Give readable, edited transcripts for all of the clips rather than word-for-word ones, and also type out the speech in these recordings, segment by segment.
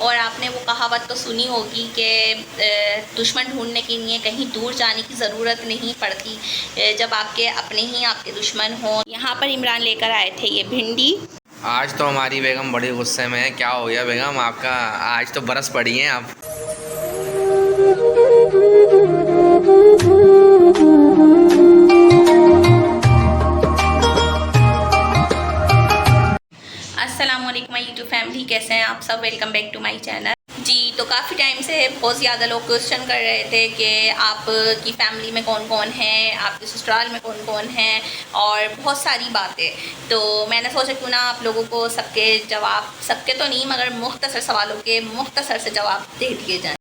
और आपने वो कहावत तो सुनी होगी कि दुश्मन ढूंढने के लिए कहीं दूर जाने की ज़रूरत नहीं पड़ती, जब आपके अपने ही आपके दुश्मन हों। यहाँ पर इमरान लेकर आए थे ये भिंडी। आज तो हमारी बेगम बड़ी गुस्से में है। क्या हो गया बेगम आपका? आज तो बरस पड़ी हैं आप। अस्सलाम वालेकुम माय यूट्यूब फैमिली, कैसे हैं आप सब? Welcome back to my channel. जी, तो काफ़ी टाइम से बहुत ज़्यादा लोग क्वेश्चन कर रहे थे कि आपकी फ़ैमिली में कौन कौन है, आपके ससुराल में कौन कौन है, और बहुत सारी बातें। तो मैंने सोचा क्यों ना आप लोगों को सबके जवाब, सबके तो नहीं मगर मुख्तसर सवालों के मुख्तसर से जवाब दे दिए जाएँ।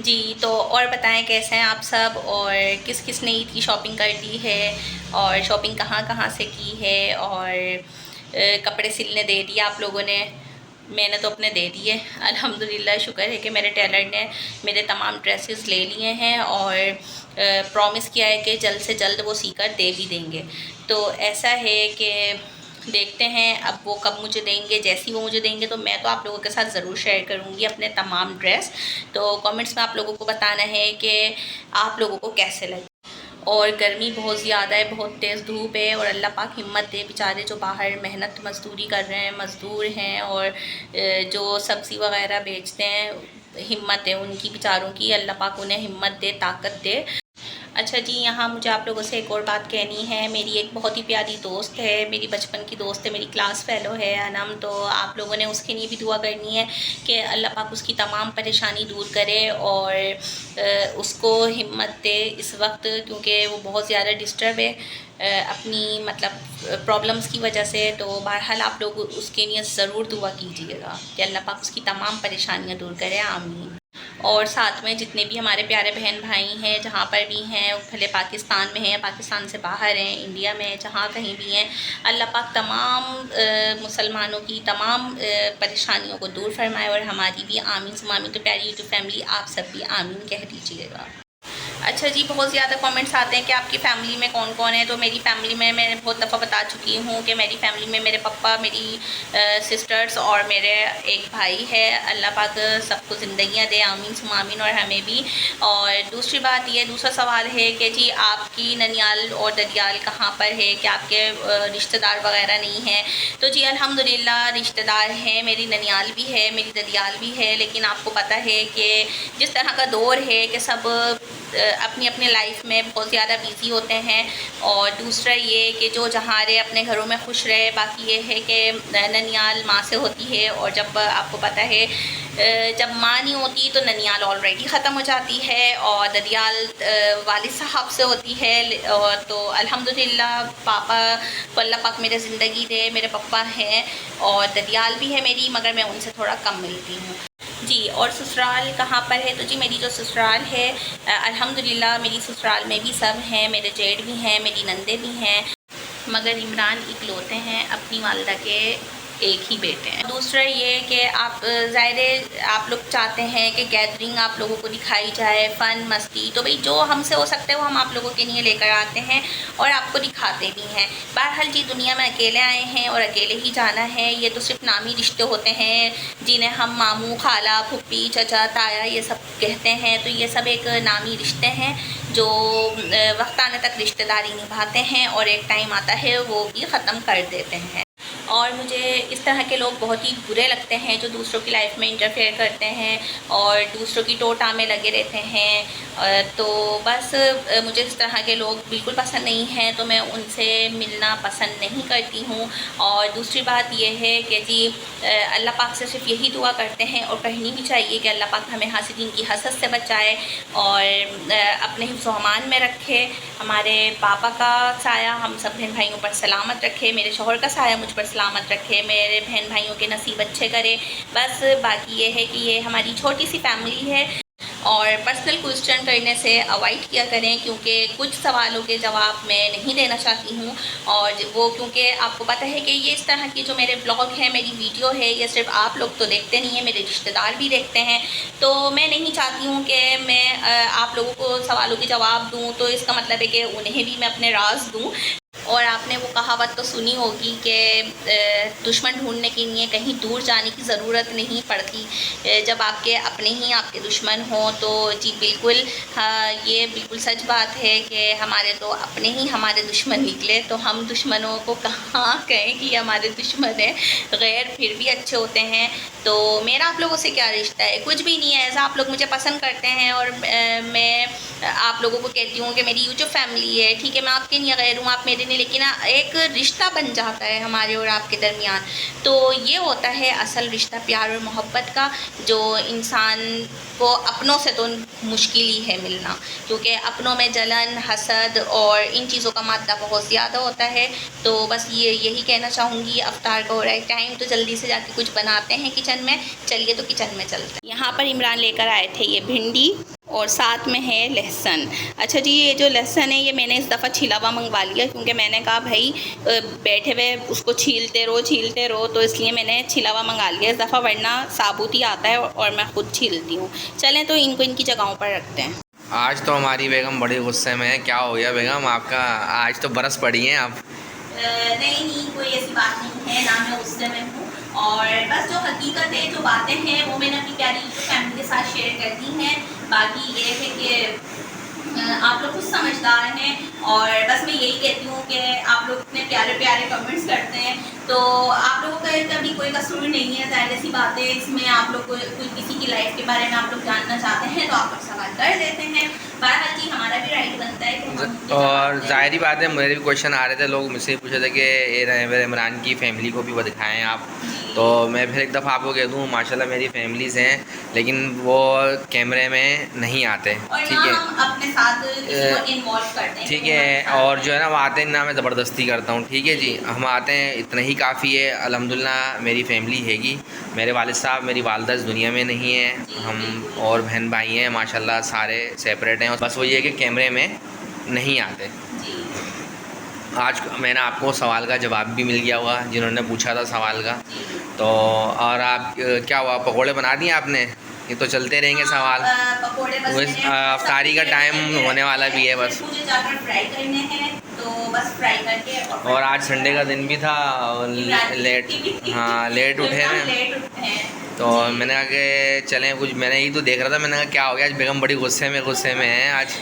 जी, तो और बताएं कैसे हैं आप सब, और किस किस ने ईद की शॉपिंग कर ली है, और शॉपिंग कहाँ कहाँ से की है, और कपड़े सिलने दे दिए आप लोगों ने? मैंने तो अपने दे दिए अल्हम्दुलिल्लाह। शुक्र है कि मेरे टेलर ने मेरे तमाम ड्रेसेस ले लिए हैं और प्रॉमिस किया है कि जल्द से जल्द वो सीकर दे भी देंगे। तो ऐसा है कि देखते हैं अब वो कब मुझे देंगे। जैसी वो मुझे देंगे तो मैं तो आप लोगों के साथ ज़रूर शेयर करूँगी अपने तमाम ड्रेस। तो कमेंट्स में आप लोगों को बताना है कि आप लोगों को कैसे लगे। और गर्मी बहुत ज़्यादा है, बहुत तेज़ धूप है, और अल्लाह पाक हिम्मत दे बेचारे जो बाहर मेहनत मज़दूरी कर रहे हैं, मज़दूर हैं, और जो सब्ज़ी वगैरह बेचते हैं, हिम्मत है उनकी बेचारों की। अल्लाह पाक उन्हें हिम्मत दे, ताकत दे। अच्छा जी, यहाँ मुझे आप लोगों से एक और बात कहनी है। मेरी एक बहुत ही प्यारी दोस्त है, मेरी बचपन की दोस्त है, मेरी क्लास फेलो है अनम। तो आप लोगों ने उसके लिए भी दुआ करनी है कि अल्लाह पाक उसकी तमाम परेशानी दूर करे और उसको हिम्मत दे इस वक्त, क्योंकि वो बहुत ज़्यादा डिस्टर्ब है अपनी मतलब प्रॉब्लम्स की वजह से। तो बहरहाल आप लोग उसके लिए ज़रूर दुआ कीजिएगा कि अल्लाह पाक उसकी तमाम परेशानियाँ दूर करे, आमीन। और साथ में जितने भी हमारे प्यारे बहन भाई हैं जहाँ पर भी हैं, भले पाकिस्तान में हैं, पाकिस्तान से बाहर हैं, इंडिया में, जहाँ कहीं भी हैं, अल्लाह पाक तमाम मुसलमानों की तमाम परेशानियों को दूर फरमाए, और हमारी भी आमीन सुमा आमीन। तो प्यारी यूट्यूब फैमिली, आप सब भी आमीन कह दीजिएगा। अच्छा जी, बहुत ज़्यादा कमेंट्स आते हैं कि आपकी फ़ैमिली में कौन कौन है। तो मेरी फ़ैमिली में मैंने बहुत दफ़ा बता चुकी हूँ कि मेरी फ़ैमिली में मेरे पापा, मेरी सिस्टर्स और मेरे एक भाई है। अल्लाह पाक सबको ज़िंदगियाँ दे, आमीन सुमा आमीन, और हमें भी। और दूसरी बात ये, दूसरा सवाल है कि जी आपकी ननियाल और ददियाल कहाँ पर है, कि आपके रिश्तेदार वगैरह नहीं हैं? तो जी अल्हम्दुलिल्लाह रिश्तेदार हैं, मेरी ननियाल भी है, मेरी ददियाल भी है। लेकिन आपको पता है कि जिस तरह का दौर है कि सब अपनी अपनी लाइफ में बहुत ज़्यादा बिज़ी होते हैं। और दूसरा ये कि जो जहाँ रहे अपने घरों में खुश रहे। बाकी ये है कि ननियाल माँ से होती है, और जब आपको पता है जब माँ नहीं होती तो ननियाल ऑलरेडी ख़त्म हो जाती है, और ददियाल वालिद साहब से होती है। और तो अल्हम्दुलिल्लाह पापा को अल्लाह पाक मेरे ज़िंदगी दे, मेरे पापा हैं, और ददियाल भी है मेरी, मगर मैं उनसे थोड़ा कम मिलती हूँ जी। और ससुराल कहाँ पर है? तो जी मेरी जो ससुराल है अल्हम्दुलिल्लाह मेरी ससुराल में भी सब हैं, मेरे जेठ भी हैं, मेरी नंदे भी हैं, मगर इमरान इकलौते हैं अपनी वालदा के एक ही बेटे हैं। दूसरा ये कि आप ज़ाहिर आप लोग चाहते हैं कि गैदरिंग आप लोगों को दिखाई जाए, फ़न मस्ती। तो भाई जो हमसे हो सकता है वो हम आप लोगों के लिए लेकर आते हैं और आपको दिखाते भी हैं। बहरहाल जी दुनिया में अकेले आए हैं और अकेले ही जाना है। ये तो सिर्फ नामी रिश्ते होते हैं जिन्हें हम मामू, खाला, फुप्पी, चचा, ताया ये सब कहते हैं। तो ये सब एक नामी रिश्ते हैं जो वक्त आने तक रिश्तेदारी निभाते हैं, और एक टाइम आता है वो भी ख़त्म कर देते हैं। और मुझे इस तरह के लोग बहुत ही बुरे लगते हैं जो दूसरों की लाइफ में इंटरफेयर करते हैं और दूसरों की टोटा में लगे रहते हैं। तो बस मुझे इस तरह के लोग बिल्कुल पसंद नहीं हैं, तो मैं उनसे मिलना पसंद नहीं करती हूँ। और दूसरी बात यह है कि जी अल्लाह पाक से सिर्फ यही दुआ करते हैं, और कहनी भी चाहिए कि अल्लाह पाक हमें हासिदीन की हसद से बचाए और अपने हिफ्ज़ अमान में रखे। हमारे पापा का साया हम सब बहन भाइयों पर सलामत रखे, मेरे शौहर का साया मुझ पर सलामत रखे, मेरे बहन भाइयों के नसीब अच्छे करे। बस बाकी ये है कि ये हमारी छोटी सी फैमिली है, और पर्सनल क्वेश्चन करने से अवॉइड किया करें, क्योंकि कुछ सवालों के जवाब मैं नहीं देना चाहती हूँ। और वो क्योंकि आपको पता है कि ये इस तरह की जो मेरे ब्लॉग है, मेरी वीडियो है, ये सिर्फ आप लोग तो देखते नहीं हैं, मेरे रिश्तेदार भी देखते हैं। तो मैं नहीं चाहती हूँ कि मैं आप लोगों को सवालों के जवाब दूँ, तो इसका मतलब है कि उन्हें भी मैं अपने राज दूँ। और आपने वो कहावत तो सुनी होगी कि दुश्मन ढूंढने के लिए कहीं दूर जाने की ज़रूरत नहीं पड़ती, जब आपके अपने ही आपके दुश्मन हों। तो जी बिल्कुल, हाँ, ये बिल्कुल सच बात है कि हमारे तो अपने ही हमारे दुश्मन निकले, तो हम दुश्मनों को कहाँ कहें कि हमारे दुश्मन हैं, गैर फिर भी अच्छे होते हैं। तो मेरा आप लोगों से क्या रिश्ता है, कुछ भी नहीं है। ऐसा आप लोग मुझे पसंद करते हैं और मैं आप लोगों को कहती हूँ कि मेरी यूट्यूब फैमिली है, ठीक है, मैं आपके लिए गैर हूँ, आप मेरे लिए, लेकिन एक रिश्ता बन जाता है हमारे और आपके दरमियान। तो ये होता है असल रिश्ता प्यार और मोहब्बत का, जो इंसान को अपनों से तो मुश्किल ही है मिलना, क्योंकि अपनों में जलन, हसद और इन चीज़ों का मात्रा बहुत ज़्यादा होता है। तो बस यही कहना चाहूँगी। अफ्तार का हो रहा है टाइम, तो जल्दी से जाके कुछ बनाते हैं किचन में। चलिए तो किचन में चलते हैं। यहाँ पर इमरान लेकर आए थे ये भिंडी और साथ में है लहसुन। अच्छा जी, ये जो लहसुन है ये मैंने इस दफ़ा छिला हुआ मंगवा लिया, क्योंकि मैंने कहा भाई बैठे हुए उसको छीलते रहो, तो इसलिए मैंने छिला हुआ मंगा लिया इस दफ़ा, वरना साबुत ही आता है और मैं ख़ुद छीलती हूँ। चलें तो इनको इनकी जगहों पर रखते हैं। आज तो हमारी बेगम बड़े गुस्से में है। क्या हो गया बेगम आपका? आज तो बरस पड़ी हैं आप। नहीं, कोई ऐसी बात नहीं है, ना मैं गुस्से में हूँ। और बस जो हकीकत है, जो बातें हैं, वो मैंने अपनी प्यारी फैमिली के साथ शेयर कर दी हैं। बाकी ये है कि आप लोग कुछ समझदार हैं, और बस मैं यही कहती हूँ कि आप लोग इतने प्यारे प्यारे कमेंट्स करते हैं, तो आप लोगों का कभी कोई कसूर नहीं है। ज़ाहिर सी बात है, इसमें आप लोग कोई किसी की लाइफ के बारे में आप लोग जानना चाहते हैं तो आप लोग सवाल कर देते हैं। बहरहाल जी, हमारा भी राइट बनता है कि और ज़ाहिर बात है, मेरे भी क्वेश्चन आ रहे थे, लोग मुझसे पूछे थे कि इमरान की फैमिली को भी वो दिखाएँ आप। तो मैं फिर एक दफ़ा आपको कह दूँ, माशाल्लाह मेरी फैमिलीज़ हैं, लेकिन वो कैमरे में नहीं आते, ठीक है, अपने साथ इन्वॉल्व करते हैं, ठीक है। और जो है ना, वो आते हैं ना, मैं ज़बरदस्ती करता हूँ, ठीक है जी। हम आते हैं, इतना ही काफ़ी है। अल्हम्दुलिल्लाह मेरी फैमिली हैगी, मेरे वालिद साहब, मेरी वालदा इस दुनिया में नहीं है, हम और बहन भाई हैं माशाल्लाह, सारे सेपरेट हैं। बस वो ये है कि कैमरे में नहीं आते। आज मैंने आपको सवाल का जवाब भी मिल गया हुआ, जिन्होंने पूछा था सवाल का। तो और आप क्या हुआ, पकोड़े बना दिए आपने? ये तो चलते रहेंगे सवाल। अफ्तारी का टाइम होने वाला भी है, बस मुझे जाकर फ्राई करने हैं, तो बस फ्राई करके। और आज संडे का दिन भी था, लेट, हाँ लेट उठे हैं, तो मैंने कहा कि चलें कुछ, मैंने यही तो देख रहा था, मैंने कहा क्या हो गया आज बेगम बड़ी गुस्से में है आज।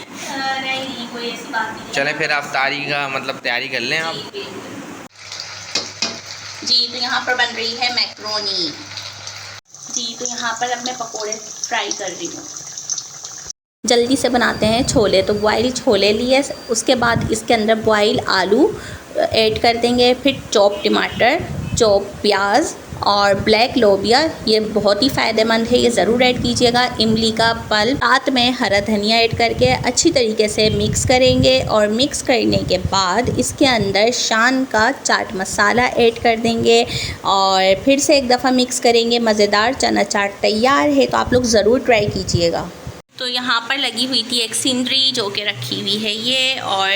नहीं, कोई ऐसी बात नहीं। चलें फिर अफ्तारी का मतलब तैयारी कर लें आप। जी, तो यहाँ पर बन रही है मैक्रोनी जी, तो यहाँ पर अब मैं पकोड़े फ्राई कर रही हूँ। जल्दी से बनाते हैं छोले। तो बॉयल छोले लिए, उसके बाद इसके अंदर बॉयल आलू ऐड कर देंगे, फिर चॉप टमाटर, चॉप प्याज और ब्लैक लोबिया, ये बहुत ही फ़ायदेमंद है, ये ज़रूर ऐड कीजिएगा। इमली का पल्प, साथ में हरा धनिया ऐड करके अच्छी तरीके से मिक्स करेंगे, और मिक्स करने के बाद इसके अंदर शान का चाट मसाला ऐड कर देंगे, और फिर से एक दफ़ा मिक्स करेंगे। मज़ेदार चना चाट तैयार है, तो आप लोग ज़रूर ट्राई कीजिएगा। तो यहाँ पर लगी हुई थी एक सिंदरी जो कि रखी हुई है ये, और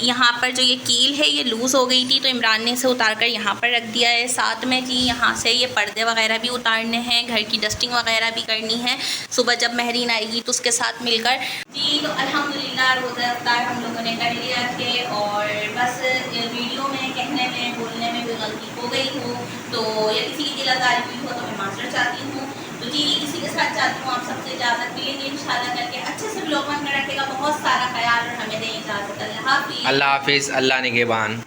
यहाँ पर जो ये कील है ये लूज़ हो गई थी, तो इमरान ने इसे उतार कर यहाँ पर रख दिया है। साथ में जी यहाँ से ये पर्दे वगैरह भी उतारने हैं, घर की डस्टिंग वगैरह भी करनी है, सुबह जब महरीन आएगी तो उसके साथ मिलकर। जी, तो अल्हम्दुलिल्लाह रोज़ा इफ्तार हम लोगों ने कर लिया थे, और बस वीडियो में कहने में बोलने में कोई गलती हो गई हो तो, या किसी की दिल आज़ारी हुई हो तो मैं माफ़ी चाहती हूँ। तो जी, इसी के साथ चाहती हूँ आप सबसे इजाज़त मिलेंगे इंशाल्लाह करके। अच्छे से व्लॉग में रखेगा, बहुत सारा ख्याल, और हमें दें इजाज़त। अल्लाह हाफ़िज़। अल्लाह हाफिज़, अल्लाह निगहबान।